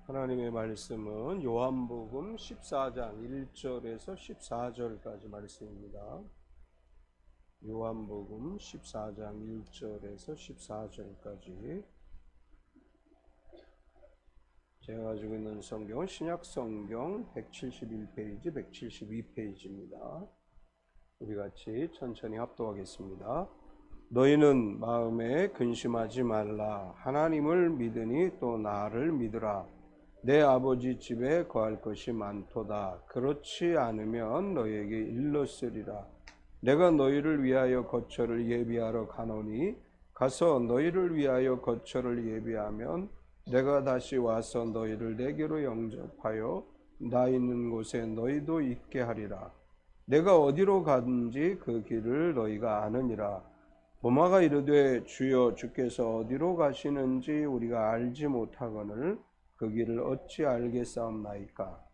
하나님의 말씀은 요한복음 14장 1절에서 14절까지 말씀입니다. 요한복음 14장 1절에서 14절까지. 제가 가지고 있는 성경은 신약 성경 171페이지, 172페이지입니다. 우리 같이 천천히 합독하겠습니다. 너희는 마음에 근심하지 말라. 하나님을 믿으니 또 나를 믿으라. 내 아버지 집에 거할 것이 많도다. 그렇지 않으면 너희에게 일렀으리라. 내가 너희를 위하여 거처를 예비하러 가노니 가서 너희를 위하여 거처를 예비하면 내가 다시 와서 너희를 내게로 영접하여 나 있는 곳에 너희도 있게 하리라. 내가 어디로 가든지 그 길을 너희가 아느니라. 도마가 이르되 주여 주께서 어디로 가시는지 우리가 알지 못하거늘 그 길을 어찌 알겠사옵나이까.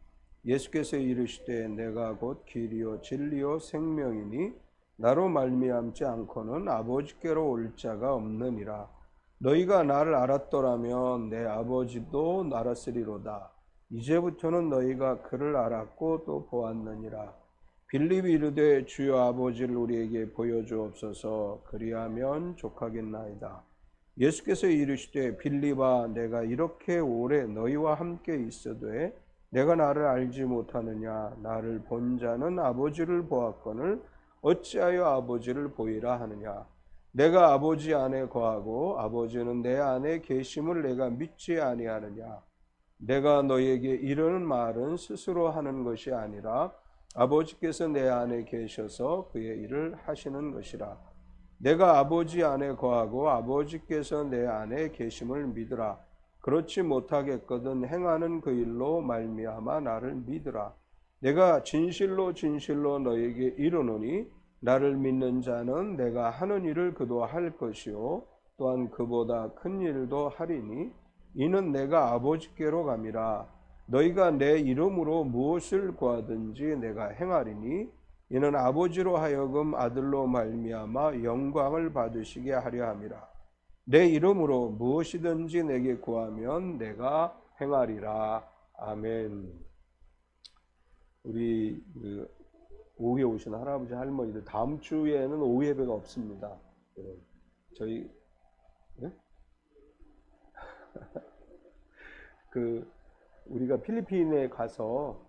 예수께서 이르시되 내가 곧 길이요 진리요 생명이니 나로 말미암지 않고는 아버지께로 올 자가 없느니라. 너희가 나를 알았더라면 내 아버지도 알았으리로다. 이제부터는 너희가 그를 알았고 또 보았느니라. 빌립이 이르되 주여 아버지를 우리에게 보여주옵소서. 그리하면 족하겠나이다. 예수께서 이르시되 빌립아 내가 이렇게 오래 너희와 함께 있어도 내가 나를 알지 못하느냐. 나를 본 자는 아버지를 보았거늘 어찌하여 아버지를 보이라 하느냐. 내가 아버지 안에 거하고 아버지는 내 안에 계심을 내가 믿지 아니하느냐. 내가 너희에게 이르는 말은 스스로 하는 것이 아니라 아버지께서 내 안에 계셔서 그의 일을 하시는 것이라. 내가 아버지 안에 거하고 아버지께서 내 안에 계심을 믿으라. 그렇지 못하겠거든 행하는 그 일로 말미암아 나를 믿으라. 내가 진실로 진실로 너희에게 이르노니 나를 믿는 자는 내가 하는 일을 그도 할 것이요 또한 그보다 큰 일도 하리니 이는 내가 아버지께로 감이라. 너희가 내 이름으로 무엇을 구하든지 내가 행하리니 이는 아버지로 하여금 아들로 말미암아 영광을 받으시게 하려 함이라. 내 이름으로 무엇이든지 내게 구하면 내가 행하리라. 아멘. 우리 오후에 오신 할아버지 할머니들 다음 주에는 오후 예배가 없습니다. 저희 네? 우리가 필리핀에 가서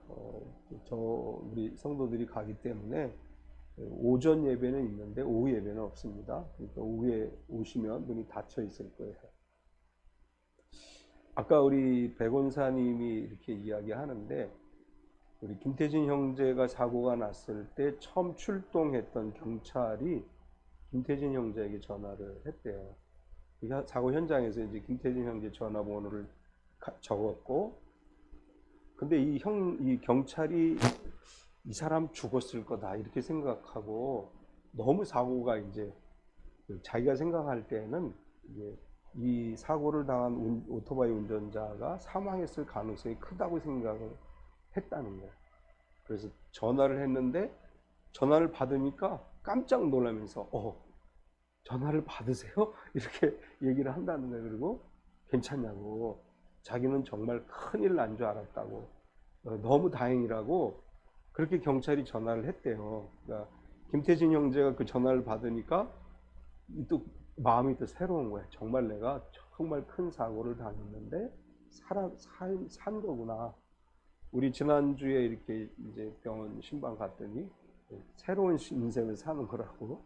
우리 성도들이 가기 때문에 오전 예배는 있는데 오후 예배는 없습니다. 그러니까 오후에 오시면 문이 닫혀 있을 거예요. 아까 우리 백원사님이 이렇게 이야기하는데 우리 김태진 형제가 사고가 났을 때 처음 출동했던 경찰이 김태진 형제에게 전화를 했대요. 사고 현장에서 이제 김태진 형제 전화번호를 적었고, 근데 이 경찰이 이 사람 죽었을 거다 이렇게 생각하고 너무 사고가 이제 자기가 생각할 때는 이제 이 사고를 당한 오토바이 운전자가 사망했을 가능성이 크다고 생각을 했다는 거예요. 그래서 전화를 했는데 전화를 받으니까 깜짝 놀라면서 전화를 받으세요? 이렇게 얘기를 한다는 거예요. 그리고 괜찮냐고, 자기는 정말 큰일 난 줄 알았다고, 너무 다행이라고 그렇게 경찰이 전화를 했대요. 그러니까 김태진 형제가 그 전화를 받으니까 또 마음이 또 새로운 거예요. 정말 내가 정말 큰 사고를 당했는데 산 거구나. 우리 지난주에 이렇게 이제 병원 신방 갔더니 새로운 인생을 사는 거라고,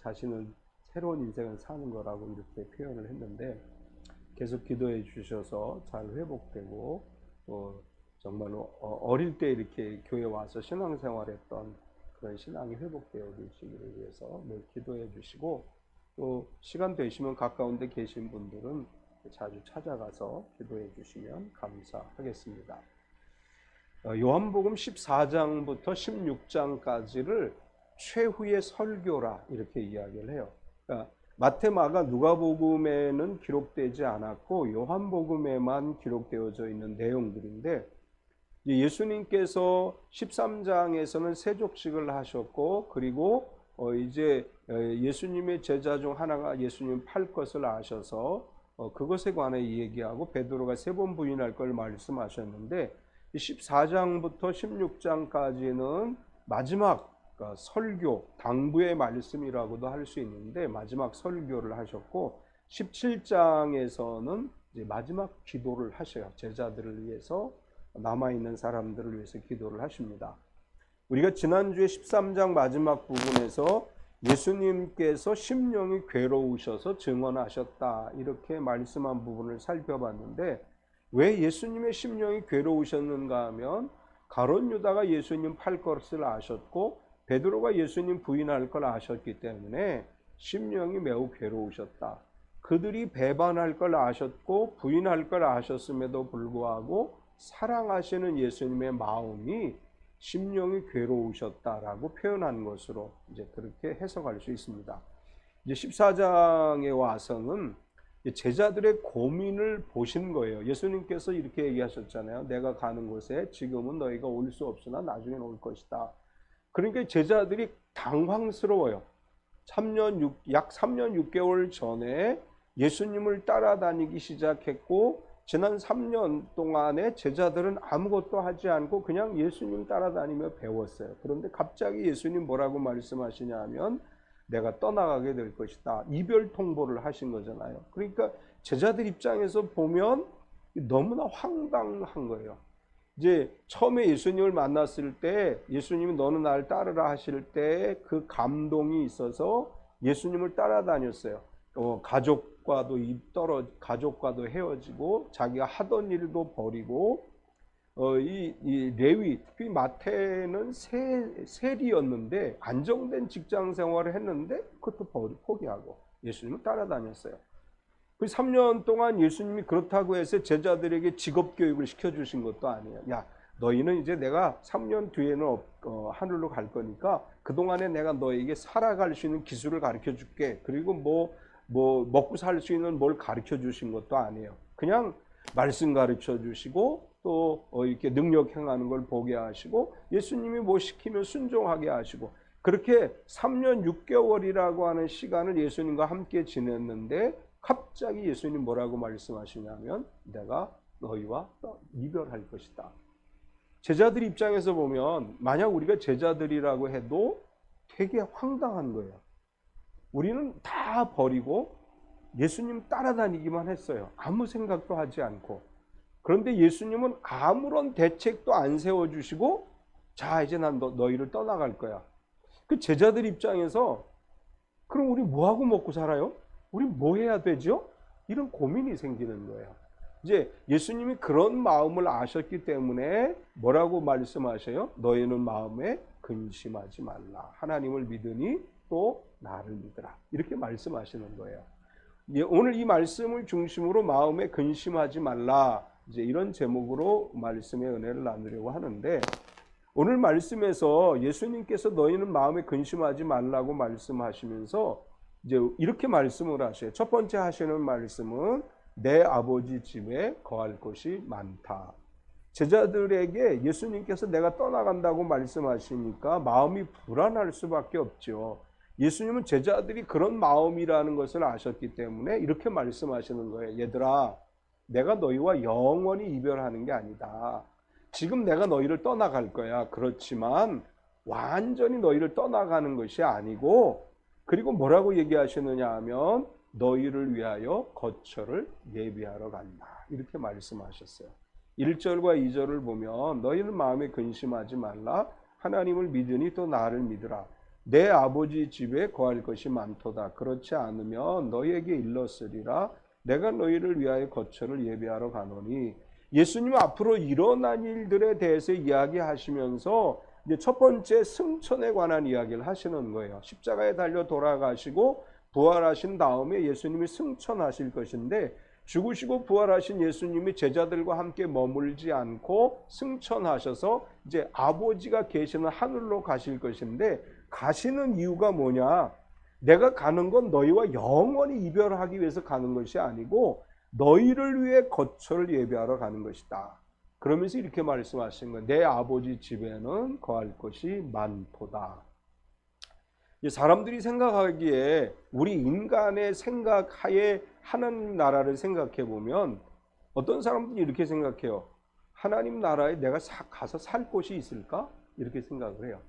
자신은 새로운 인생을 사는 거라고 이렇게 표현을 했는데, 계속 기도해 주셔서 잘 회복되고 정말로 어릴 때 이렇게 교회 와서 신앙생활했던 그런 신앙이 회복되어 계시기를 위해서 늘 기도해 주시고, 또 시간 되시면 가까운 데 계신 분들은 자주 찾아가서 기도해 주시면 감사하겠습니다. 요한복음 14장부터 16장까지를 최후의 설교라 이렇게 이야기를 해요. 그러니까 마태, 마가, 누가복음에는 기록되지 않았고 요한복음에만 기록되어져 있는 내용들인데, 예수님께서 13장에서는 세족식을 하셨고, 그리고 이제 예수님의 제자 중 하나가 예수님 팔 것을 아셔서 그것에 관해 얘기하고 베드로가 3번 부인할 걸 말씀하셨는데 14장부터 16장까지는 마지막 설교, 당부의 말씀이라고도 할 수 있는데 마지막 설교를 하셨고 17장에서는 이제 마지막 기도를 하셔요. 제자들을 위해서, 남아있는 사람들을 위해서 기도를 하십니다. 우리가 지난주에 13장 마지막 부분에서 예수님께서 심령이 괴로우셔서 증언하셨다 이렇게 말씀한 부분을 살펴봤는데 왜 예수님의 심령이 괴로우셨는가 하면 가룟 유다가 예수님 팔 것을 아셨고 베드로가 예수님 부인할 걸 아셨기 때문에 심령이 매우 괴로우셨다. 그들이 배반할 걸 아셨고 부인할 걸 아셨음에도 불구하고 사랑하시는 예수님의 마음이 심령이 괴로우셨다라고 표현한 것으로 이제 그렇게 해석할 수 있습니다. 이제 14장에 와서는 제자들의 고민을 보신 거예요. 예수님께서 이렇게 얘기하셨잖아요. 내가 가는 곳에 지금은 너희가 올 수 없으나 나중에는 올 것이다. 그러니까 제자들이 당황스러워요. 약 3년 6개월 전에 예수님을 따라다니기 시작했고 지난 3년 동안에 제자들은 아무것도 하지 않고 그냥 예수님 따라다니며 배웠어요. 그런데 갑자기 예수님 뭐라고 말씀하시냐 하면 내가 떠나가게 될 것이다. 이별 통보를 하신 거잖아요. 그러니까 제자들 입장에서 보면 너무나 황당한 거예요. 이제 처음에 예수님을 만났을 때 예수님이 너는 나를 따르라 하실 때 그 감동이 있어서 예수님을 따라다녔어요. 가족과도 헤어지고 자기가 하던 일도 버리고 이 레위 특히 마태는 세리였는데 안정된 직장 생활을 했는데 그것도 포기하고 예수님을 따라다녔어요. 그 3년 동안 예수님이 그렇다고 해서 제자들에게 직업 교육을 시켜주신 것도 아니에요. 야, 너희는 이제 내가 3년 뒤에는 하늘로 갈 거니까 그동안에 내가 너에게 살아갈 수 있는 기술을 가르쳐 줄게. 그리고 뭐 먹고 살 수 있는 뭘 가르쳐 주신 것도 아니에요. 그냥 말씀 가르쳐 주시고 또 이렇게 능력 행하는 걸 보게 하시고 예수님이 뭐 시키면 순종하게 하시고 그렇게 3년 6개월이라고 하는 시간을 예수님과 함께 지냈는데 갑자기 예수님 뭐라고 말씀하시냐면 내가 너희와 이별할 것이다. 제자들 입장에서 보면 만약 우리가 제자들이라고 해도 되게 황당한 거예요. 우리는 다 버리고 예수님 따라다니기만 했어요. 아무 생각도 하지 않고. 그런데 예수님은 아무런 대책도 안 세워주시고 자 이제 난 너희를 떠나갈 거야. 그 제자들 입장에서 그럼 우리 뭐하고 먹고 살아요? 우리 뭐 해야 되죠? 이런 고민이 생기는 거예요. 이제 예수님이 그런 마음을 아셨기 때문에 뭐라고 말씀하셔요? 너희는 마음에 근심하지 말라. 하나님을 믿으니 또 나를 믿으라. 이렇게 말씀하시는 거예요. 오늘 이 말씀을 중심으로 마음에 근심하지 말라. 이제 이런 제목으로 말씀의 은혜를 나누려고 하는데 오늘 말씀에서 예수님께서 너희는 마음에 근심하지 말라고 말씀하시면서 이제 이렇게 말씀을 하셔요. 첫 번째 하시는 말씀은 내 아버지 집에 거할 곳이 많다. 제자들에게 예수님께서 내가 떠나간다고 말씀하시니까 마음이 불안할 수밖에 없죠. 예수님은 제자들이 그런 마음이라는 것을 아셨기 때문에 이렇게 말씀하시는 거예요. 얘들아, 내가 너희와 영원히 이별하는 게 아니다. 지금 내가 너희를 떠나갈 거야. 그렇지만 완전히 너희를 떠나가는 것이 아니고 그리고 뭐라고 얘기하시느냐 하면 너희를 위하여 거처를 예비하러 간다. 이렇게 말씀하셨어요. 1절과 2절을 보면 너희는 마음에 근심하지 말라. 하나님을 믿으니 또 나를 믿으라. 내 아버지 집에 거할 것이 많도다. 그렇지 않으면 너희에게 일렀으리라. 내가 너희를 위하여 거처를 예비하러 가노니. 예수님 앞으로 일어난 일들에 대해서 이야기하시면서 이제 첫 번째 승천에 관한 이야기를 하시는 거예요. 십자가에 달려 돌아가시고 부활하신 다음에 예수님이 승천하실 것인데 죽으시고 부활하신 예수님이 제자들과 함께 머물지 않고 승천하셔서 이제 아버지가 계시는 하늘로 가실 것인데 가시는 이유가 뭐냐? 내가 가는 건 너희와 영원히 이별하기 위해서 가는 것이 아니고 너희를 위해 거처를 예비하러 가는 것이다. 그러면서 이렇게 말씀하신 거예요. 내 아버지 집에는 거할 것이 많도다. 사람들이 생각하기에 우리 인간의 생각하에 하나님 나라를 생각해 보면 어떤 사람들이 이렇게 생각해요. 하나님 나라에 내가 가서 살 곳이 있을까? 이렇게 생각을 해요.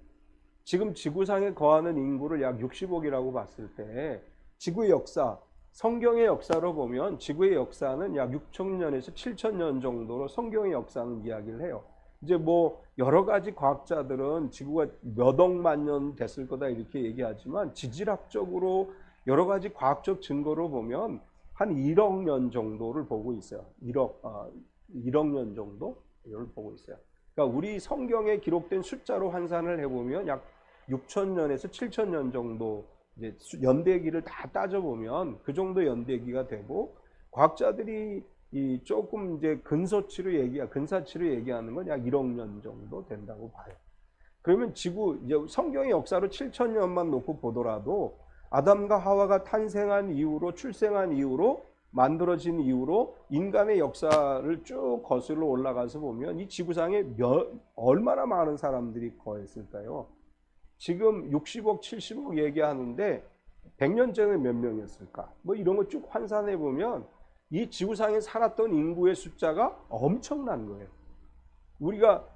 지금 지구상에 거하는 인구를 약 60억이라고 봤을 때 지구의 역사, 성경의 역사로 보면 지구의 역사는 약 6,000년에서 7,000년 정도로 성경의 역사는 이야기를 해요. 이제 뭐 여러 가지 과학자들은 지구가 몇 억만 년 됐을 거다 이렇게 얘기하지만 지질학적으로 여러 가지 과학적 증거로 보면 한 1억 년 정도를 보고 있어요. 1억 년 정도를 보고 있어요. 그러니까 우리 성경에 기록된 숫자로 환산을 해보면 약 6,000년에서 7,000년 정도 이제 연대기를 다 따져보면 그 정도 연대기가 되고, 과학자들이 이 조금 이제 근사치로 얘기하는 건 약 1억 년 정도 된다고 봐요. 그러면 지구, 이제 성경의 역사로 7,000년만 놓고 보더라도 아담과 하와가 탄생한 이후로, 출생한 이후로, 만들어진 이후로 인간의 역사를 쭉 거슬러 올라가서 보면 이 지구상에 얼마나 많은 사람들이 거했을까요? 지금 60억, 70억 얘기하는데 100년 전에 몇 명이었을까? 뭐 이런 거 쭉 환산해 보면 이 지구상에 살았던 인구의 숫자가 엄청난 거예요.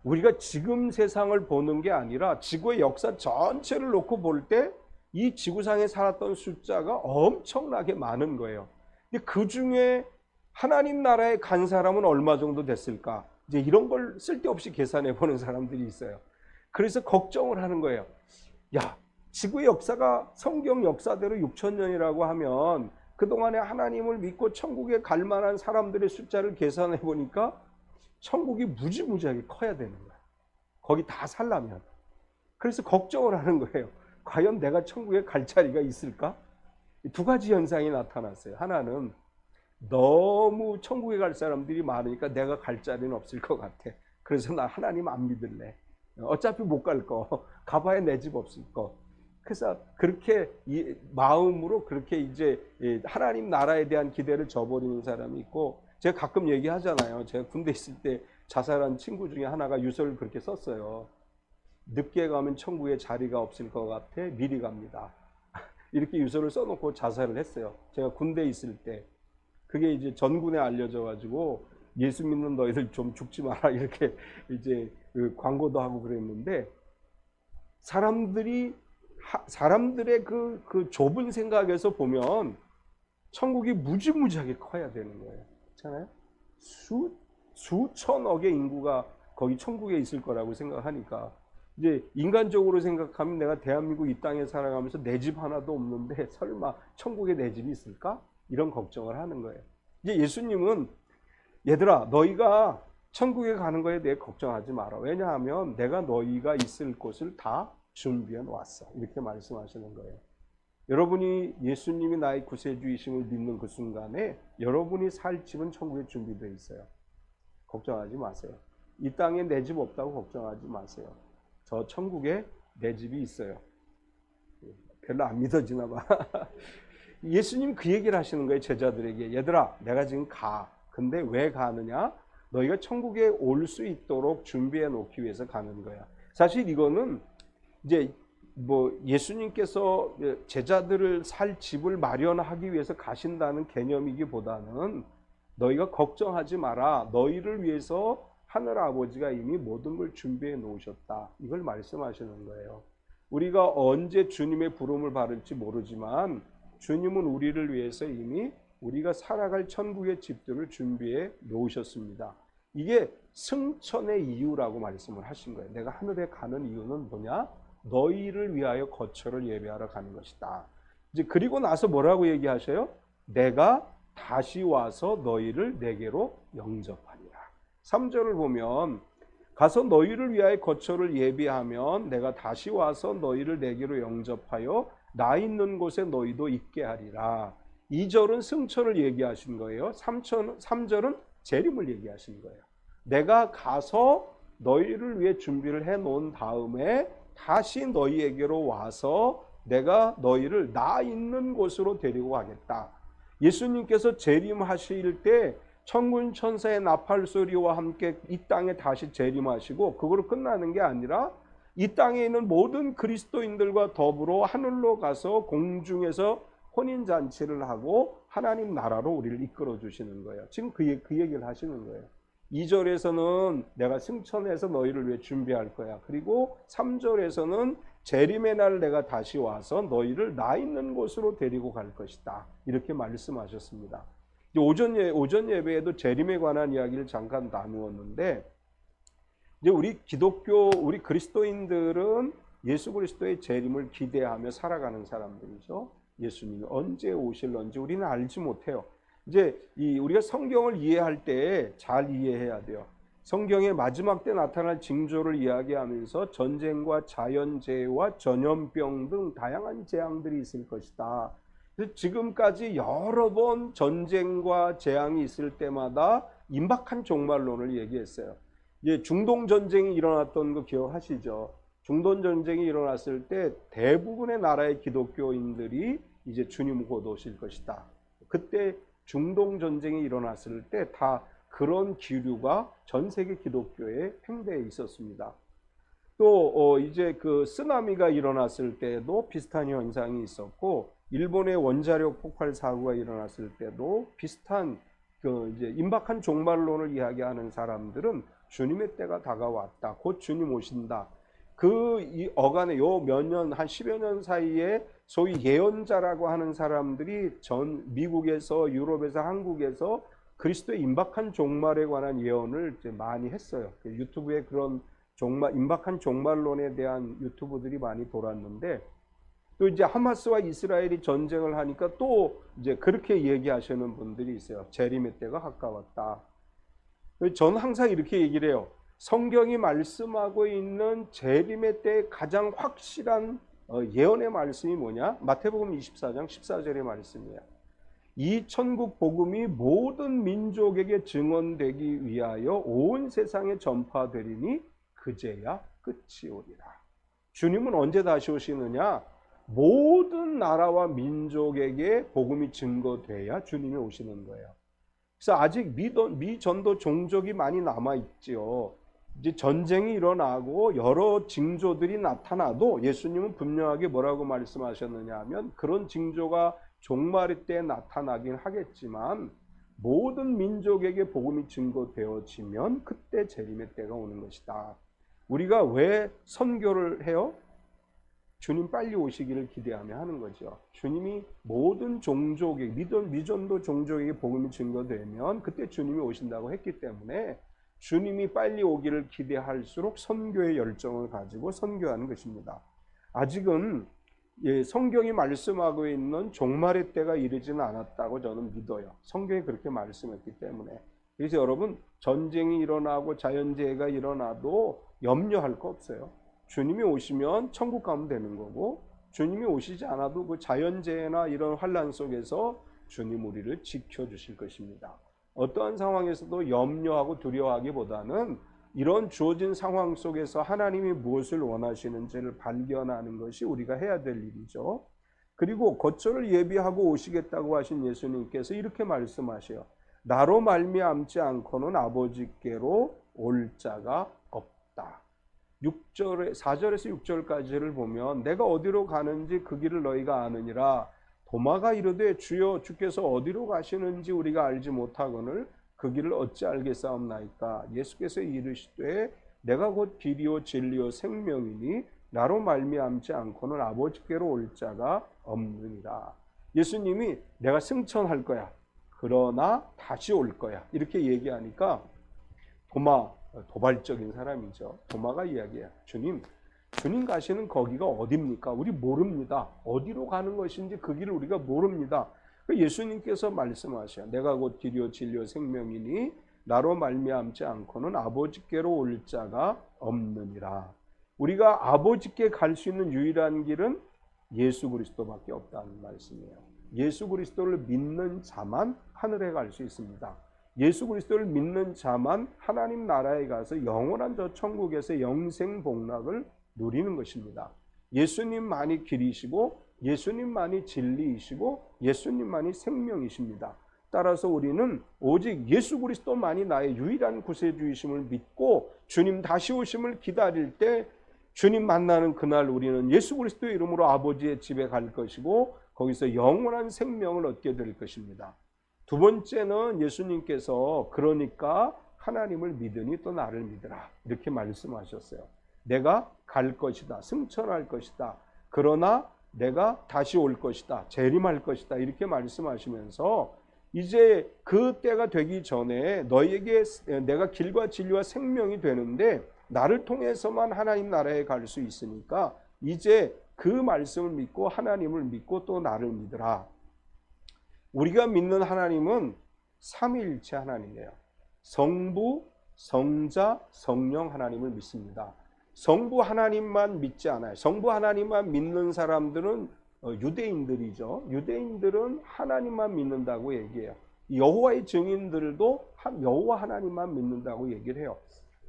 우리가 지금 세상을 보는 게 아니라 지구의 역사 전체를 놓고 볼 때 이 지구상에 살았던 숫자가 엄청나게 많은 거예요. 근데 그 중에 하나님 나라에 간 사람은 얼마 정도 됐을까? 이제 이런 걸 쓸데없이 계산해 보는 사람들이 있어요. 그래서 걱정을 하는 거예요. 야, 지구의 역사가 성경 역사대로 6,000년이라고 하면 그동안에 하나님을 믿고 천국에 갈 만한 사람들의 숫자를 계산해 보니까 천국이 무지무지하게 커야 되는 거야. 거기 다 살려면. 그래서 걱정을 하는 거예요. 과연 내가 천국에 갈 자리가 있을까? 두 가지 현상이 나타났어요. 하나는 너무 천국에 갈 사람들이 많으니까 내가 갈 자리는 없을 것 같아. 그래서 나 하나님 안 믿을래. 어차피 못 갈 거. 가봐야 내 집 없을 거. 그래서 그렇게 마음으로 그렇게 이제 하나님 나라에 대한 기대를 저버리는 사람이 있고, 제가 가끔 얘기하잖아요. 제가 군대 있을 때 자살한 친구 중에 하나가 유서를 그렇게 썼어요. 늦게 가면 천국에 자리가 없을 것 같아. 미리 갑니다. 이렇게 유서를 써놓고 자살을 했어요. 제가 군대에 있을 때. 그게 이제 전군에 알려져 가지고 예수 믿는 너희들 좀 죽지 마라 이렇게 이제 광고도 하고 그랬는데, 사람들의 그 좁은 생각에서 보면 천국이 무지무지하게 커야 되는 거예요. 그렇잖아요? 수천억의 인구가 거기 천국에 있을 거라고 생각하니까, 이제 인간적으로 생각하면 내가 대한민국 이 땅에 살아가면서 내 집 하나도 없는데 설마 천국에 내 집이 있을까? 이런 걱정을 하는 거예요. 이제 예수님은 얘들아, 너희가 천국에 가는 거에 대해 걱정하지 마라. 왜냐하면 내가 너희가 있을 곳을 다 준비해 놓았어. 이렇게 말씀하시는 거예요. 여러분이 예수님이 나의 구세주이심을 믿는 그 순간에 여러분이 살 집은 천국에 준비되어 있어요. 걱정하지 마세요. 이 땅에 내 집 없다고 걱정하지 마세요. 저 천국에 내 집이 있어요. 별로 안 믿어지나 봐. 예수님 그 얘기를 하시는 거예요. 제자들에게. 얘들아, 내가 지금 가. 근데 왜 가느냐? 너희가 천국에 올 수 있도록 준비해 놓기 위해서 가는 거야. 사실 이거는 이제 뭐 예수님께서 제자들을 살 집을 마련하기 위해서 가신다는 개념이기보다는 너희가 걱정하지 마라. 너희를 위해서 하늘 아버지가 이미 모든 걸 준비해 놓으셨다. 이걸 말씀하시는 거예요. 우리가 언제 주님의 부름을 받을지 모르지만 주님은 우리를 위해서 이미 우리가 살아갈 천국의 집들을 준비해 놓으셨습니다. 이게 승천의 이유라고 말씀을 하신 거예요. 내가 하늘에 가는 이유는 뭐냐? 너희를 위하여 거처를 예비하러 가는 것이다. 이제 그리고 나서 뭐라고 얘기하셔요? 내가 다시 와서 너희를 내게로 영접하리라. 3절을 보면 가서 너희를 위하여 거처를 예비하면 내가 다시 와서 너희를 내게로 영접하여 나 있는 곳에 너희도 있게 하리라. 2절은 승천을 얘기하신 거예요. 3절은 재림을 얘기하신 거예요. 내가 가서 너희를 위해 준비를 해놓은 다음에 다시 너희에게로 와서 내가 너희를 나 있는 곳으로 데리고 가겠다. 예수님께서 재림하실 때 천군 천사의 나팔 소리와 함께 이 땅에 다시 재림하시고 그거로 끝나는 게 아니라 이 땅에 있는 모든 그리스도인들과 더불어 하늘로 가서 공중에서 혼인잔치를 하고 하나님 나라로 우리를 이끌어 주시는 거예요. 지금 그 얘기를 하시는 거예요. 2절에서는 내가 승천해서 너희를 위해 준비할 거야. 그리고 3절에서는 재림의 날 내가 다시 와서 너희를 나 있는 곳으로 데리고 갈 것이다. 이렇게 말씀하셨습니다. 오전 예배에도 재림에 관한 이야기를 잠깐 나누었는데, 이제 우리 그리스도인들은 예수 그리스도의 재림을 기대하며 살아가는 사람들이죠. 예수님이 언제 오실런지 우리는 알지 못해요. 이제 우리가 성경을 이해할 때 잘 이해해야 돼요. 성경의 마지막 때 나타날 징조를 이야기하면서 전쟁과 자연재해와 전염병 등 다양한 재앙들이 있을 것이다. 지금까지 여러 번 전쟁과 재앙이 있을 때마다 임박한 종말론을 얘기했어요. 중동 전쟁이 일어났던 거 기억하시죠? 중동 전쟁이 일어났을 때 대부분의 나라의 기독교인들이 이제 주님 곧 오실 것이다. 그때 중동 전쟁이 일어났을 때 다 그런 기류가 전 세계 기독교에 팽배해 있었습니다. 또 이제 그 쓰나미가 일어났을 때도 비슷한 현상이 있었고, 일본의 원자력 폭발 사고가 일어났을 때도 비슷한 이제 임박한 종말론을 이야기하는 사람들은 주님의 때가 다가왔다. 곧 주님 오신다. 이 어간에 요 몇 년, 한 10여 년 사이에 소위 예언자라고 하는 사람들이 미국에서, 유럽에서, 한국에서 그리스도의 임박한 종말에 관한 예언을 이제 많이 했어요. 유튜브에 그런 임박한 종말론에 대한 유튜브들이 많이 돌았는데, 또 이제 하마스와 이스라엘이 전쟁을 하니까 또 이제 그렇게 얘기하시는 분들이 있어요. 재림의 때가 가까웠다. 저는 항상 이렇게 얘기를 해요. 성경이 말씀하고 있는 재림의 때 가장 확실한 예언의 말씀이 뭐냐? 마태복음 24장 14절의 말씀이에요. 이 천국 복음이 모든 민족에게 증언되기 위하여 온 세상에 전파되리니 그제야 끝이 오리라. 주님은 언제 다시 오시느냐? 모든 나라와 민족에게 복음이 증거돼야 주님이 오시는 거예요. 그래서 아직 미전도 종족이 많이 남아있지요. 이제 전쟁이 일어나고 여러 징조들이 나타나도 예수님은 분명하게 뭐라고 말씀하셨느냐 하면, 그런 징조가 종말의 때 나타나긴 하겠지만 모든 민족에게 복음이 증거되어지면 그때 재림의 때가 오는 것이다. 우리가 왜 선교를 해요? 주님 빨리 오시기를 기대하며 하는 거죠. 주님이 모든 종족에게, 미전도 종족에게 복음이 증거되면 그때 주님이 오신다고 했기 때문에 주님이 빨리 오기를 기대할수록 선교의 열정을 가지고 선교하는 것입니다. 아직은 성경이 말씀하고 있는 종말의 때가 이르지는 않았다고 저는 믿어요. 성경이 그렇게 말씀했기 때문에. 그래서 여러분, 전쟁이 일어나고 자연재해가 일어나도 염려할 거 없어요. 주님이 오시면 천국 가면 되는 거고, 주님이 오시지 않아도 그 자연재해나 이런 환난 속에서 주님 우리를 지켜주실 것입니다. 어떠한 상황에서도 염려하고 두려워하기보다는 이런 주어진 상황 속에서 하나님이 무엇을 원하시는지를 발견하는 것이 우리가 해야 될 일이죠. 그리고 거처를 예비하고 오시겠다고 하신 예수님께서 이렇게 말씀하셔요. 나로 말미암지 않고는 아버지께로 올 자가 없다. 4절에서 6절까지를 보면 내가 어디로 가는지 그 길을 너희가 아느니라. 도마가 이르되 주여 주께서 어디로 가시는지 우리가 알지 못하거늘 그 길을 어찌 알겠사옵나이까. 예수께서 이르시되 내가 곧 길이요 진리요 생명이니 나로 말미암지 않고는 아버지께로 올 자가 없느니라. 예수님이 내가 승천할 거야. 그러나 다시 올 거야. 이렇게 얘기하니까 도발적인 사람이죠. 도마가 이야기해요. 주님 가시는 거기가 어딥니까? 우리 모릅니다. 어디로 가는 것인지 그 길을 우리가 모릅니다. 예수님께서 말씀하셔요. 내가 곧 길이요 진리요 생명이니 나로 말미암지 않고는 아버지께로 올 자가 없느니라. 우리가 아버지께 갈 수 있는 유일한 길은 예수 그리스도밖에 없다는 말씀이에요. 예수 그리스도를 믿는 자만 하늘에 갈 수 있습니다. 예수 그리스도를 믿는 자만 하나님 나라에 가서 영원한 저 천국에서 영생 복락을 누리는 것입니다. 예수님만이 길이시고 예수님만이 진리이시고 예수님만이 생명이십니다. 따라서 우리는 오직 예수 그리스도만이 나의 유일한 구세주이심을 믿고 주님 다시 오심을 기다릴 때 주님 만나는 그날 우리는 예수 그리스도의 이름으로 아버지의 집에 갈 것이고 거기서 영원한 생명을 얻게 될 것입니다. 두 번째는 예수님께서 그러니까 하나님을 믿으니 또 나를 믿으라 이렇게 말씀하셨어요. 내가 갈 것이다. 승천할 것이다. 그러나 내가 다시 올 것이다. 재림할 것이다. 이렇게 말씀하시면서 이제 그 때가 되기 전에 너희에게 내가 길과 진리와 생명이 되는데 나를 통해서만 하나님 나라에 갈 수 있으니까 이제 그 말씀을 믿고 하나님을 믿고 또 나를 믿으라. 우리가 믿는 하나님은 삼위일체 하나님이에요. 성부, 성자, 성령 하나님을 믿습니다. 성부 하나님만 믿지 않아요. 성부 하나님만 믿는 사람들은 유대인들이죠. 유대인들은 하나님만 믿는다고 얘기해요. 여호와의 증인들도 여호와 하나님만 믿는다고 얘기를 해요.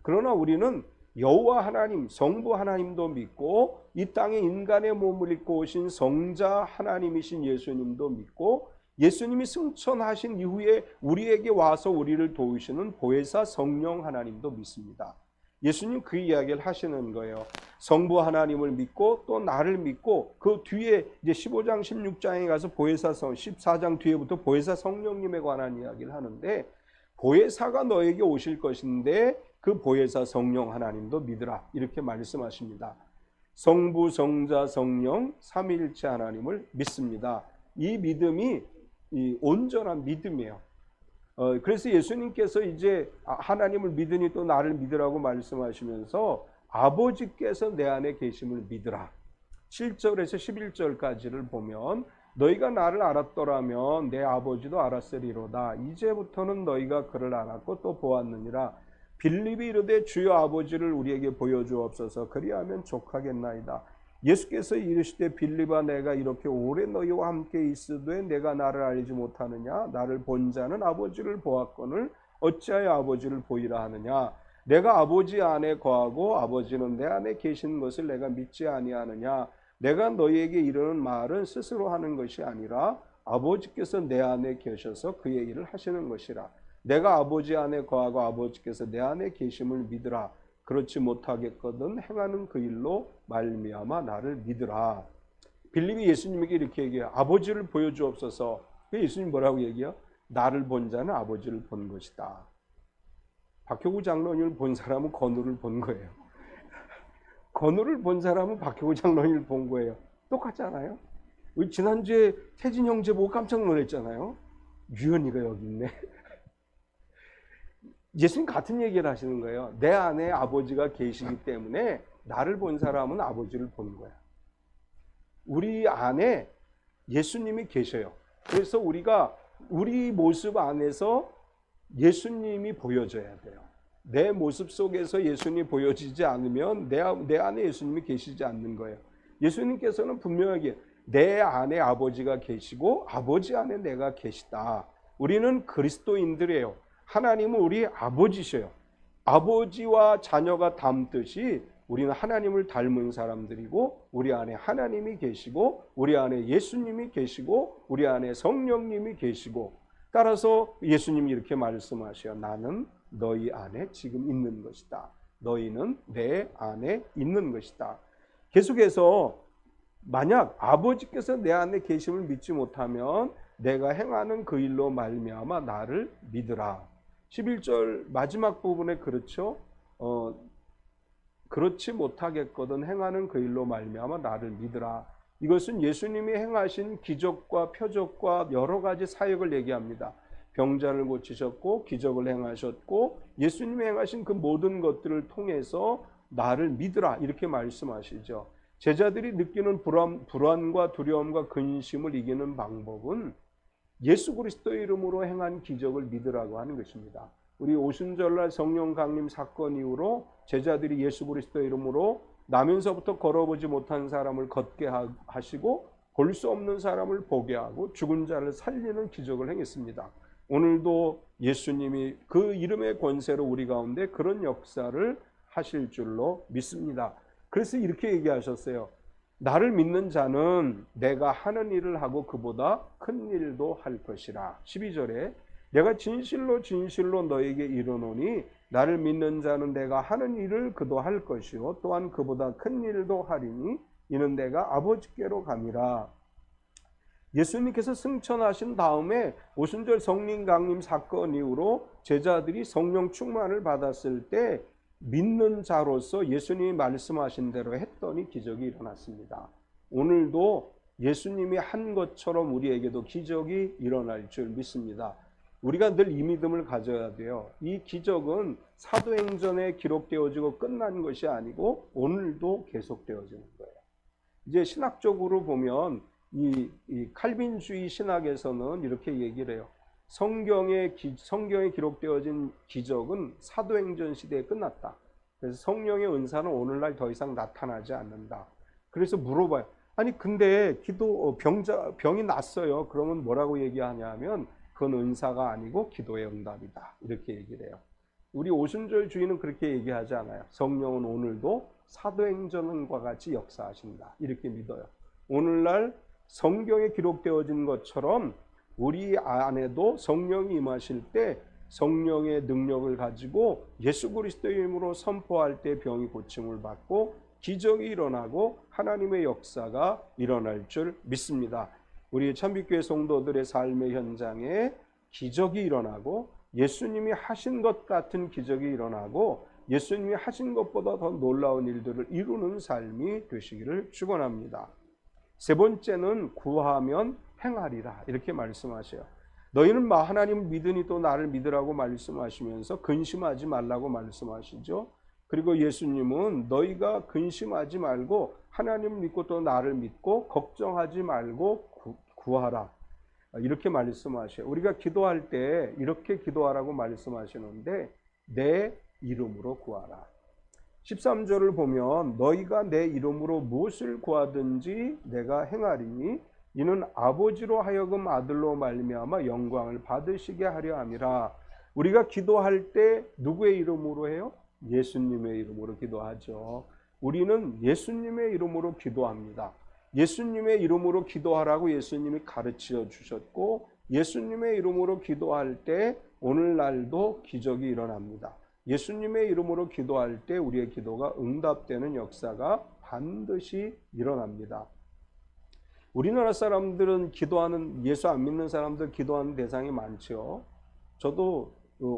그러나 우리는 여호와 하나님, 성부 하나님도 믿고 이 땅에 인간의 몸을 입고 오신 성자 하나님이신 예수님도 믿고 예수님이 승천하신 이후에 우리에게 와서 우리를 도우시는 보혜사 성령 하나님도 믿습니다. 예수님 그 이야기를 하시는 거예요. 성부 하나님을 믿고 또 나를 믿고 그 뒤에 이제 15장 16장에 가서 보혜사 14장 뒤에부터 보혜사 성령님에 관한 이야기를 하는데 보혜사가 너에게 오실 것인데 그 보혜사 성령 하나님도 믿으라 이렇게 말씀하십니다. 성부, 성자, 성령 삼위일체 하나님을 믿습니다. 이 믿음이 이 온전한 믿음이에요. 그래서 예수님께서 이제 하나님을 믿으니 또 나를 믿으라고 말씀하시면서 아버지께서 내 안에 계심을 믿으라. 7절에서 11절까지를 보면 너희가 나를 알았더라면 내 아버지도 알았으리로다. 이제부터는 너희가 그를 알았고 또 보았느니라. 빌립이 이르되 주여 아버지를 우리에게 보여주옵소서. 그리하면 족하겠나이다. 예수께서 이르시되 빌립아 내가 이렇게 오래 너희와 함께 있으되 내가 나를 알지 못하느냐. 나를 본 자는 아버지를 보았거늘 어찌하여 아버지를 보이라 하느냐. 내가 아버지 안에 거하고 아버지는 내 안에 계신 것을 내가 믿지 아니하느냐. 내가 너희에게 이르는 말은 스스로 하는 것이 아니라 아버지께서 내 안에 계셔서 그의 일을 하시는 것이라. 내가 아버지 안에 거하고 아버지께서 내 안에 계심을 믿으라. 그렇지 못하겠거든 행하는 그 일로 말미암아 나를 믿으라. 빌립이 예수님에게 이렇게 얘기해요. 아버지를 보여주옵소서. 예수님 뭐라고 얘기해요? 나를 본 자는 아버지를 본 것이다. 박효구 장로님을 본 사람은 건우를 본 거예요. 건우를 본 사람은 박효구 장로님을 본 거예요. 똑같잖아요. 우리 지난주에 태진 형제 보고 깜짝 놀랐잖아요. 유연이가 여기 있네. 예수님 같은 얘기를 하시는 거예요. 내 안에 아버지가 계시기 때문에 나를 본 사람은 아버지를 보는 거야. 우리 안에 예수님이 계셔요. 그래서 우리가 우리 모습 안에서 예수님이 보여져야 돼요. 내 모습 속에서 예수님이 보여지지 않으면 내 안에 예수님이 계시지 않는 거예요. 예수님께서는 분명하게 내 안에 아버지가 계시고 아버지 안에 내가 계시다. 우리는 그리스도인들이에요. 하나님은 우리 아버지셔요. 아버지와 자녀가 닮듯이 우리는 하나님을 닮은 사람들이고 우리 안에 하나님이 계시고 우리 안에 예수님이 계시고 우리 안에 성령님이 계시고 따라서 예수님이 이렇게 말씀하셔요. 나는 너희 안에 지금 있는 것이다. 너희는 내 안에 있는 것이다. 계속해서 만약 아버지께서 내 안에 계심을 믿지 못하면 내가 행하는 그 일로 말미암아 나를 믿으라. 11절 마지막 부분에 그렇죠. 그렇지 못하겠거든 행하는 그 일로 말미암아 나를 믿으라. 이것은 예수님이 행하신 기적과 표적과 여러 가지 사역을 얘기합니다. 병자를 고치셨고 기적을 행하셨고 예수님이 행하신 그 모든 것들을 통해서 나를 믿으라 이렇게 말씀하시죠. 제자들이 느끼는 불안과 두려움과 근심을 이기는 방법은 예수 그리스도의 이름으로 행한 기적을 믿으라고 하는 것입니다. 우리 오순절날 성령 강림 사건 이후로 제자들이 예수 그리스도의 이름으로 나면서부터 걸어보지 못한 사람을 걷게 하시고 볼 수 없는 사람을 보게 하고 죽은 자를 살리는 기적을 행했습니다. 오늘도 예수님이 그 이름의 권세로 우리 가운데 그런 역사를 하실 줄로 믿습니다. 그래서 이렇게 얘기하셨어요. 나를 믿는 자는 내가 하는 일을 하고 그보다 큰 일도 할 것이라. 12절에 내가 진실로 진실로 너에게 이르노니 나를 믿는 자는 내가 하는 일을 그도 할 것이요 또한 그보다 큰 일도 하리니 이는 내가 아버지께로 감이라. 예수님께서 승천하신 다음에 오순절 성령 강림 사건 이후로 제자들이 성령 충만을 받았을 때 믿는 자로서 예수님이 말씀하신 대로 했더니 기적이 일어났습니다. 오늘도 예수님이 한 것처럼 우리에게도 기적이 일어날 줄 믿습니다. 우리가 늘 이 믿음을 가져야 돼요. 이 기적은 사도행전에 기록되어지고 끝난 것이 아니고 오늘도 계속되어지는 거예요. 이제 신학적으로 보면 이 칼빈주의 신학에서는 이렇게 얘기를 해요. 성경에 기록되어진 기적은 사도행전 시대에 끝났다. 그래서 성령의 은사는 오늘날 더 이상 나타나지 않는다. 그래서 물어봐요. 아니 근데 병이 났어요. 그러면 뭐라고 얘기하냐면 그건 은사가 아니고 기도의 응답이다. 이렇게 얘기를 해요. 우리 오순절주의는 그렇게 얘기하지 않아요. 성령은 오늘도 사도행전과 같이 역사하신다. 이렇게 믿어요. 오늘날 성경에 기록되어진 것처럼 우리 안에도 성령이 임하실 때 성령의 능력을 가지고 예수 그리스도의 이름으로 선포할 때 병이 고침을 받고 기적이 일어나고 하나님의 역사가 일어날 줄 믿습니다. 우리 참빛교회 성도들의 삶의 현장에 기적이 일어나고 예수님이 하신 것 같은 기적이 일어나고 예수님이 하신 것보다 더 놀라운 일들을 이루는 삶이 되시기를 축원합니다. 세 번째는 구하면 행하리라 이렇게 말씀하셔요. 너희는 하나님을 믿으니 또 나를 믿으라고 말씀하시면서 근심하지 말라고 말씀하시죠. 그리고 예수님은 너희가 근심하지 말고 하나님을 믿고 또 나를 믿고 걱정하지 말고 구하라 이렇게 말씀하셔요. 우리가 기도할 때 이렇게 기도하라고 말씀하시는데 내 이름으로 구하라. 13절을 보면 너희가 내 이름으로 무엇을 구하든지 내가 행하리니 이는 아버지로 하여금 아들로 말미암아 영광을 받으시게 하려 함이라. 우리가 기도할 때 누구의 이름으로 해요? 예수님의 이름으로 기도하죠. 우리는 예수님의 이름으로 기도합니다. 예수님의 이름으로 기도하라고 예수님이 가르쳐 주셨고 예수님의 이름으로 기도할 때 오늘날도 기적이 일어납니다. 예수님의 이름으로 기도할 때 우리의 기도가 응답되는 역사가 반드시 일어납니다. 우리나라 사람들은 기도하는 예수 안 믿는 사람들 기도하는 대상이 많죠. 저도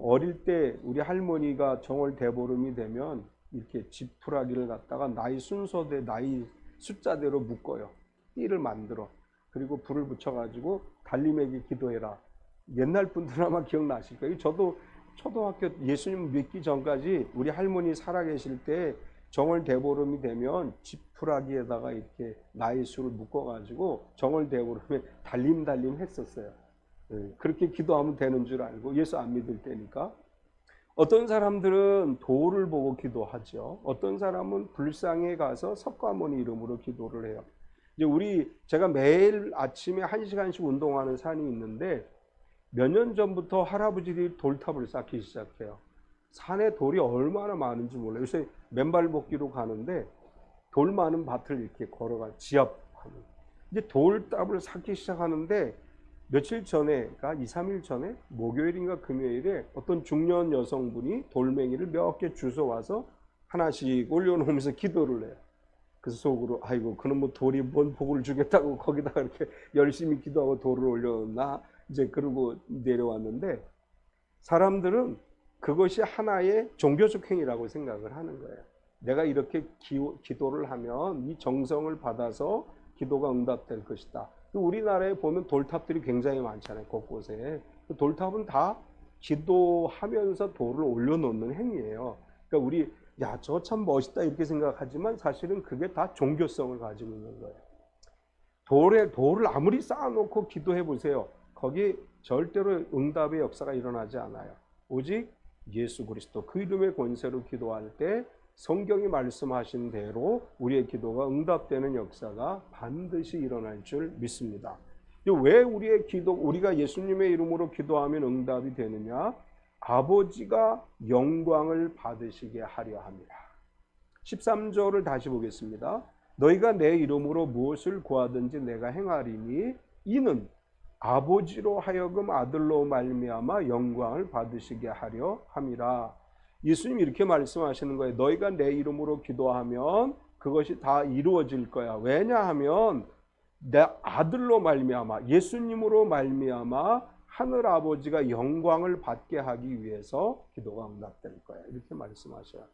어릴 때 우리 할머니가 정월 대보름이 되면 이렇게 지푸라기를 갖다가 나이 순서대 나이 숫자대로 묶어요. 띠를 만들어. 그리고 불을 붙여가지고 달림에게 기도해라. 옛날 분들 아마 기억나실 거예요. 저도 초등학교 예수님 믿기 전까지 우리 할머니 살아계실 때 정월 대보름이 되면 지푸라기에다가 이렇게 나이 수를 묶어가지고 정월 대보름에 달림 했었어요. 그렇게 기도하면 되는 줄 알고 예수 안 믿을 때니까. 어떤 사람들은 돌을 보고 기도하죠. 어떤 사람은 불상에 가서 석가모니 이름으로 기도를 해요. 이제 제가 매일 아침에 1시간씩 운동하는 산이 있는데 몇 년 전부터 할아버지들이 돌탑을 쌓기 시작해요. 산에 돌이 얼마나 많은지 몰라요. 요새 맨발 걷기로 가는데 돌 많은 밭을 이렇게 걸어가 지압하는. 이제 돌탑을 쌓기 시작하는데 며칠 전에, 그러니까 2, 3일 전에 목요일인가 금요일에 어떤 중년 여성분이 돌멩이를 몇 개 주워와서 하나씩 올려놓으면서 기도를 해요. 그래서 속으로 아이고 그놈의 돌이 뭔 복을 주겠다고 거기다가 이렇게 열심히 기도하고 돌을 올려놓나 이제 그러고 내려왔는데 사람들은 그것이 하나의 종교적 행위라고 생각을 하는 거예요. 내가 이렇게 기도를 하면 이 정성을 받아서 기도가 응답될 것이다. 우리나라에 보면 돌탑들이 굉장히 많잖아요. 곳곳에. 돌탑은 다 기도하면서 돌을 올려놓는 행위예요. 그러니까 우리 저 참 멋있다 이렇게 생각하지만 사실은 그게 다 종교성을 가지고 있는 거예요. 돌을 아무리 쌓아놓고 기도해 보세요. 거기 절대로 응답의 역사가 일어나지 않아요. 오직 예수 그리스도 그 이름의 권세로 기도할 때 성경이 말씀하신 대로 우리의 기도가 응답되는 역사가 반드시 일어날 줄 믿습니다. 왜 우리가 예수님의 이름으로 기도하면 응답이 되느냐? 아버지가 영광을 받으시게 하려 합니다. 13절을 다시 보겠습니다. 너희가 내 이름으로 무엇을 구하든지 내가 행하리니 이는 아버지로 하여금 아들로 말미암아 영광을 받으시게 하려 함이라. 예수님이 이렇게 말씀하시는 거예요. 너희가 내 이름으로 기도하면 그것이 다 이루어질 거야. 왜냐하면 내 아들로 말미암아, 예수님으로 말미암아 하늘 아버지가 영광을 받게 하기 위해서 기도가 응답될 거야. 이렇게 말씀하셔요.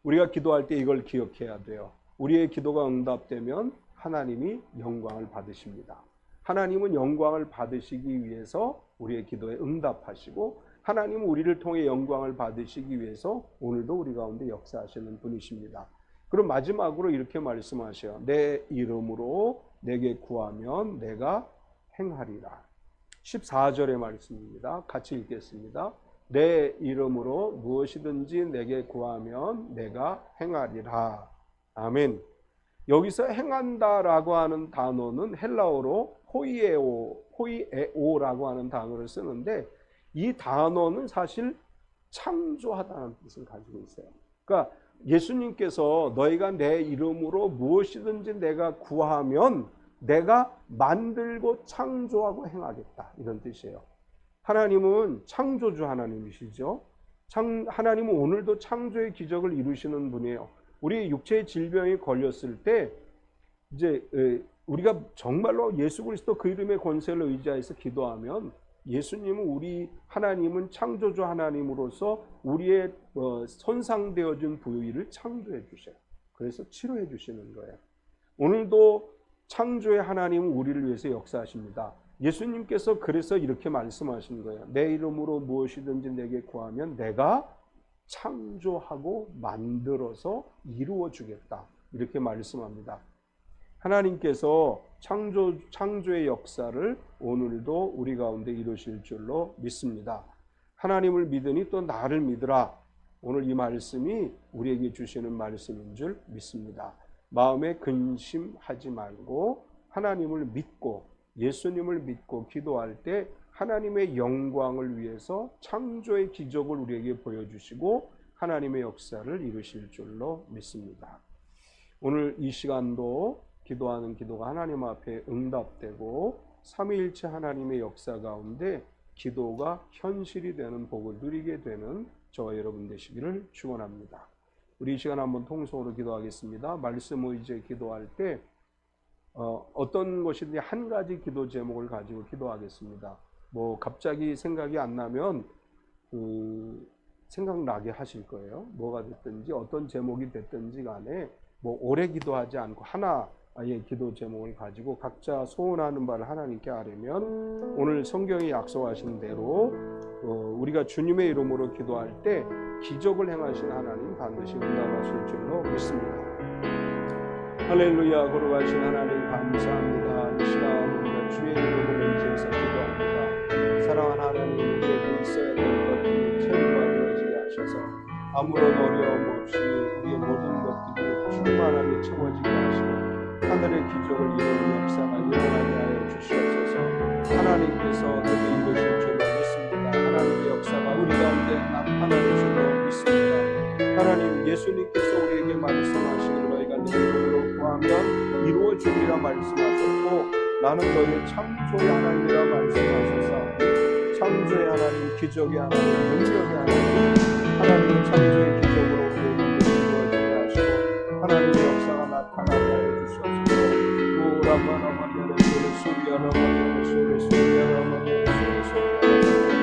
우리가 기도할 때 이걸 기억해야 돼요. 우리의 기도가 응답되면 하나님이 영광을 받으십니다. 하나님은 영광을 받으시기 위해서 우리의 기도에 응답하시고, 하나님은 우리를 통해 영광을 받으시기 위해서 오늘도 우리 가운데 역사하시는 분이십니다. 그럼 마지막으로 이렇게 말씀하셔요. 내 이름으로 내게 구하면 내가 행하리라. 14절의 말씀입니다. 같이 읽겠습니다. 내 이름으로 무엇이든지 내게 구하면 내가 행하리라. 아멘. 여기서 행한다라고 하는 단어는 헬라어로 호이에오라고 하는 단어를 쓰는데, 이 단어는 사실 창조하다는 뜻을 가지고 있어요. 그러니까 예수님께서 너희가 내 이름으로 무엇이든지 내가 구하면 내가 만들고 창조하고 행하겠다, 이런 뜻이에요. 하나님은 창조주 하나님이시죠. 하나님은 오늘도 창조의 기적을 이루시는 분이에요. 우리 육체의 질병이 걸렸을 때 이제 우리가 정말로 예수 그리스도 그 이름의 권세를 의지해서 기도하면 예수님은 하나님은 창조주 하나님으로서 우리의 손상되어진 부위를 창조해 주셔요. 그래서 치료해 주시는 거예요. 오늘도 창조의 하나님은 우리를 위해서 역사하십니다. 예수님께서 그래서 이렇게 말씀하신 거예요. 내 이름으로 무엇이든지 내게 구하면 내가 창조하고 만들어서 이루어 주겠다, 이렇게 말씀합니다. 하나님께서 창조의 역사를 오늘도 우리 가운데 이루실 줄로 믿습니다. 하나님을 믿으니 또 나를 믿으라. 오늘 이 말씀이 우리에게 주시는 말씀인 줄 믿습니다. 마음에 근심하지 말고 하나님을 믿고 예수님을 믿고 기도할 때 하나님의 영광을 위해서 창조의 기적을 우리에게 보여주시고 하나님의 역사를 이루실 줄로 믿습니다. 오늘 이 시간도 기도하는 기도가 하나님 앞에 응답되고 삼위일체 하나님의 역사 가운데 기도가 현실이 되는 복을 누리게 되는 저와 여러분 되시기를 축원합니다. 우리 이 시간 한번 통성으로 기도하겠습니다. 말씀 의지에 기도할 때 어떤 것이든지 한 가지 기도 제목을 가지고 기도하겠습니다. 갑자기 생각이 안 나면 생각나게 하실 거예요. 뭐가 됐든지 어떤 제목이 됐든지 간에 오래 기도하지 않고 하나의 기도 제목을 가지고 각자 소원하는 바를 하나님께 아뢰면 오늘 성경이 약속하신 대로 우리가 주님의 이름으로 기도할 때 기적을 행하신 하나님 반드시 응답하실 줄로 믿습니다. 할렐루야. 거룩하신 하나님 감사합니다. 이 시간 우리가 주의 이름으로 의지해서 기도합니다. 사랑하는 하나님, 우리에게 있어야 될 것들이 채워지게 하셔서 아무런 어려움 없이 우리의 모든 것들이 충만하게 채워지게 하시고 하늘의 기적을 이루는 역사가 일어나게 하여 주시옵소서. 하나님께서 그렇게 이루실 줄로 믿습니다. 하나님의 역사가 우리 가운데 나타날 줄로 믿습니다. 하나님, 예수님께서 우리에게 말씀하시기를 너희가 내 이름으로 구하면 이루어 주리라 말씀하셨고, 나는 너희의 창조의 하나님이라 말씀하셔서 창조의 하나님, 기적의 하나님, 능력의 하나님의 창조의 기적으로 우리에게 이루어지게 하시고 하나님의 역사가 나타나게 하여 주시옵소서. 오라마라마리아를 소리하라마리아를 소리하라마리아를 소리하라마리아를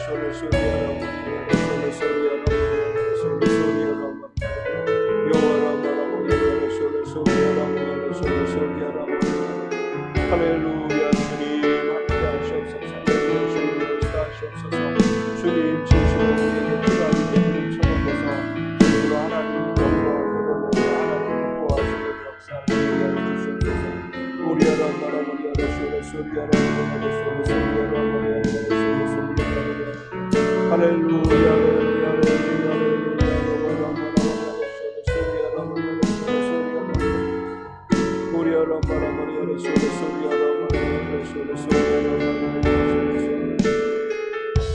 소리하라마리아를 할렐루야. 주님 함께 하시옵소서. 주님 역사하시옵소서. 주님 진실로 우리에게 필요한 일들을 쳐놓고서 주님으로 하나님 영광을 드러내고 하나님 기뻐하시는 역사를 이루어 주시옵소서. 우리야라마라마리아를 소리하라마리아를 소리하라마리아를 할렐루야.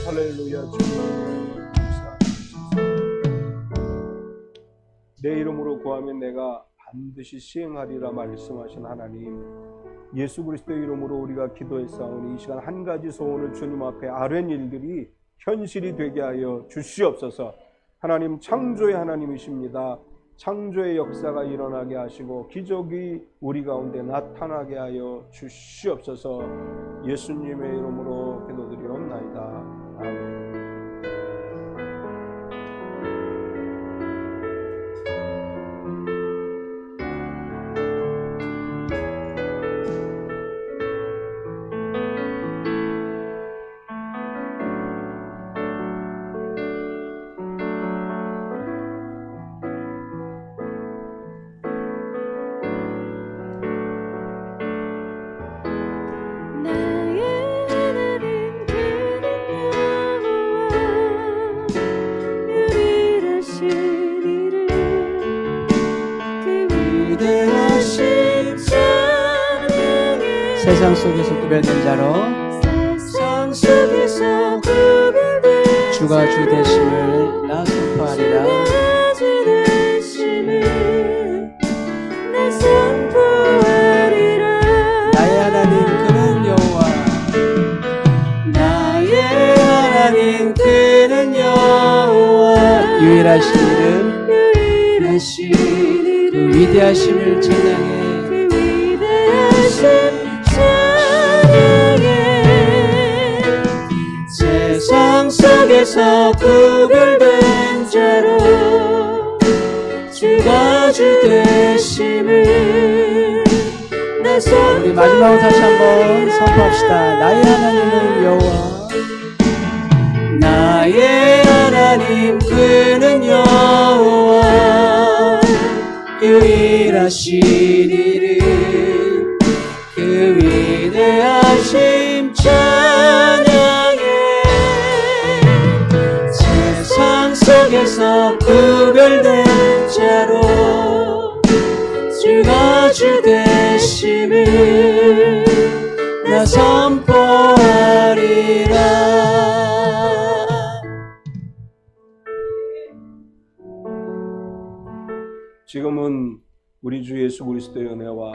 할렐루야. 주님 내 이름으로 구하면 내가 반드시 시행하리라 말씀하신 하나님, 예수 그리스도의 이름으로 우리가 기도했사오니 이 시간 한 가지 소원을 주님 앞에 아뢰는 일들이 현실이 되게 하여 주시옵소서. 하나님 창조의 하나님이십니다. 창조의 역사가 일어나게 하시고 기적이 우리 가운데 나타나게 하여 주시옵소서. 예수님의 이름으로 기도드리옵나이다. 아멘. 세상 속에서 구별된 자로 주가 주 되심을 나 선포하리라. 나의 하나님 그는 여호와, 나의 하나님 그는 여호와. 유일하신 이름 그 위대하심을 찬양해. 세상 속에서 구별된 자로 주가 주 되심을 나 선포하리라. 우리 마지막으로 다시 한번 선포합시다. 나의 하나님은 여호와, 나의 하나님 그는 여호와. 유일하신 이름 그 위대하심 찬양해. 세상 속에서 구별된 자로 주가 주 되심을 나 선포하리라. 지금은 우리 주 예수 그리스도의 은혜와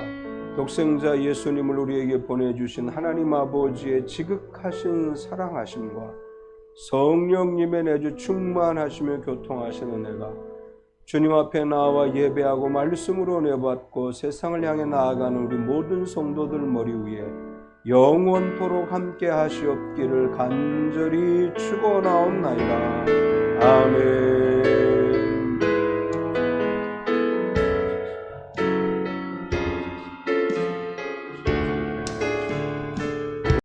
독생자 예수님을 우리에게 보내주신 하나님 아버지의 지극하신 사랑하심과 성령님의 내주 충만하시며 교통하시는 은혜가 주님 앞에 나와 예배하고 말씀으로 은혜받고 세상을 향해 나아가는 우리 모든 성도들 머리 위에 영원토록 함께 하시옵기를 간절히 축원하옵나이다. 아멘.